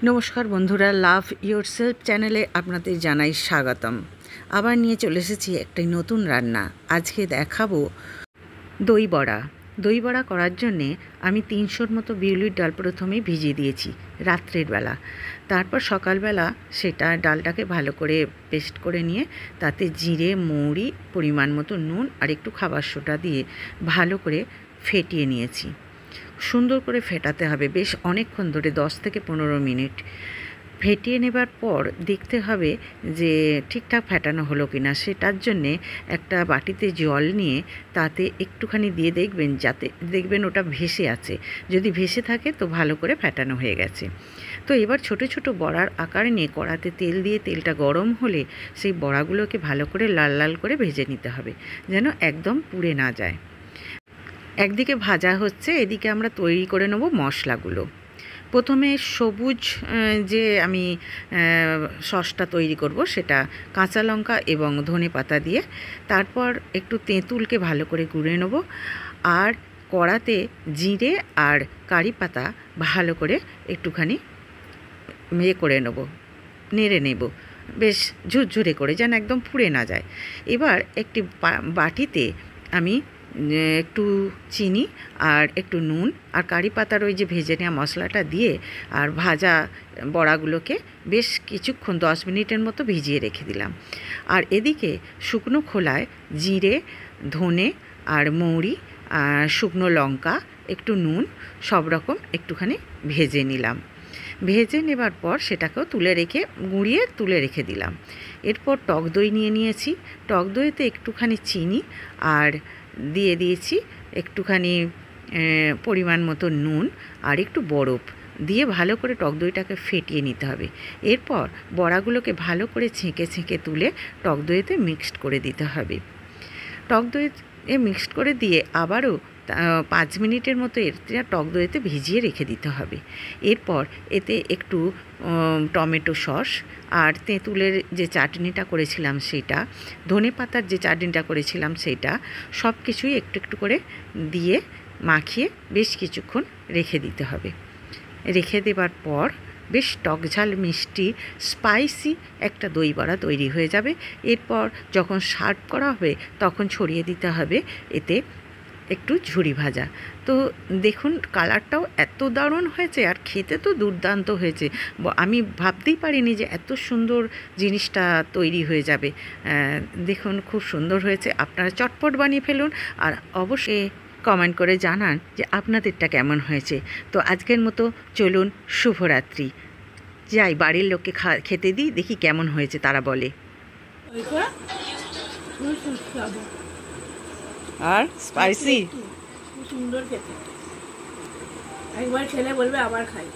নমস্কার বন্ধুরা, লাভ ইয়োরসেলফ চ্যানেলে আপনাদের জানাই স্বাগতম। আবার নিয়ে চলে এসেছি একটি নতুন রান্না। আজকে দেখাবো দই বড়া। দই বড়া করার জন্যে আমি 300 মতো বিউলির ডাল প্রথমেই ভিজিয়ে দিয়েছি রাত্রের বেলা। তারপর সকালবেলা সেটা ডালটাকে ভালো করে পেস্ট করে নিয়ে তাতে জিরে, মৌরি, পরিমাণ মতো নুন আর একটু খাবার সোডা দিয়ে ভালো করে ফেটিয়ে নিয়েছি। সুন্দর করে ফেটাতে হবে, বেশ অনেকক্ষণ ধরে 10 থেকে 15 মিনিট ফেটিয়ে নেবার পর দেখতে হবে যে ঠিকঠাক ফেটানো হলো কি না। সেটার জন্যে একটা বাটিতে জল নিয়ে তাতে একটুখানি দিয়ে দেখবেন, যাতে দেখবেন ওটা ভেসে আছে। যদি ভেসে থাকে তো ভালো করে ফেটানো হয়ে গেছে। তো এবার ছোট ছোট বড়ার আকার নিয়ে কড়াতে তেল দিয়ে তেলটা গরম হলে সেই বড়াগুলোকে ভালো করে লাল লাল করে ভেজে নিতে হবে, যেন একদম পুড়ে না যায়। একদিকে ভাজা হচ্ছে, এদিকে আমরা তৈরি করে নেব মশলাগুলো। প্রথমে সবুজ যে আমি সসটা তৈরি করব সেটা কাঁচা লঙ্কা এবং ধনেপাতা দিয়ে, তারপর একটু তেঁতুলকে ভালো করে গুঁড়ে নেব, আর কড়াতে জিরে আর কারি পাতা ভালো করে একটুখানি করে নেব, নেড়ে নেব বেশ ঝুরঝুরে করে, যেন একদম পুড়ে না যায়। এবার একটি বাটিতে আমি একটু চিনি আর একটু নুন আর কারি পাতার ওই যে ভেজে নেওয়া মশলাটা দিয়ে আর ভাজা বড়াগুলোকে বেশ কিছুক্ষণ 10 মিনিটের মতো ভিজিয়ে রেখে দিলাম। আর এদিকে শুকনো খোলায় জিরে, ধনে আর মৌরি, শুকনো লঙ্কা, একটু নুন সব রকম একটুখানি ভেজে নিলাম। ভেজে নেবার পর সেটাকেও গুঁড়িয়ে তুলে রেখে দিলাম। এরপর টক দই নিয়ে নিয়েছি। টক দইতে একটুখানি চিনি আর দিয়ে দিয়েছি একটুখানি পরিমাণ মতো নুন আর একটু বরফ দিয়ে ভালো করে টক দইটাকে ফেটিয়ে নিতে হবে। এরপর বড়াগুলোকে ভালো করে ছেঁকে ছেঁকে তুলে টক দইতে মিক্সড করে দিতে হবে। টক দই মিক্সড করে দিয়ে আবারও 5 মিনিটের মতো এটা টক দইতে ভিজিয়ে রেখে দিতে হবে। এরপর এতে একটু টমেটো সস আর তেঁতুলের যে চাটনিটা করেছিলাম সেটা, ধনেপাতার যে চাটনিটা করেছিলাম সেটা, সব কিছুই একটু একটু করে দিয়ে মাখিয়ে বেশ কিছুক্ষণ রেখে দিতে হবে। রেখে দেবার পর বেশ টকঝাল মিষ্টি স্পাইসি একটা দই বড়া তৈরি হয়ে যাবে। এরপর যখন সার্ভ করা হবে তখন ছড়িয়ে দিতে হবে এতে একটু ঝুরি ভাজা। তো দেখুন কালারটাও এত দারুণ হয়েছে আর খেতে তো দুর্দান্ত হয়েছে। আমি ভাবতেই পারিনি যে এত সুন্দর জিনিসটা তৈরি হয়ে যাবে। দেখুন খুব সুন্দর হয়েছে। আপনারা চটপট বানিয়ে ফেলুন আর অবশ্যই কমেন্ট করে জানান যে আপনাদেরটা কেমন হয়েছে। তো আজকের মতো চলুন, শুভরাত্রি। যাই বাড়ির লোককে খেতে দিই, দেখি কেমন হয়েছে তারা বলে। আর স্পাইসি সুন্দর খেতে, একবার খেলে বলবে আবার খাই।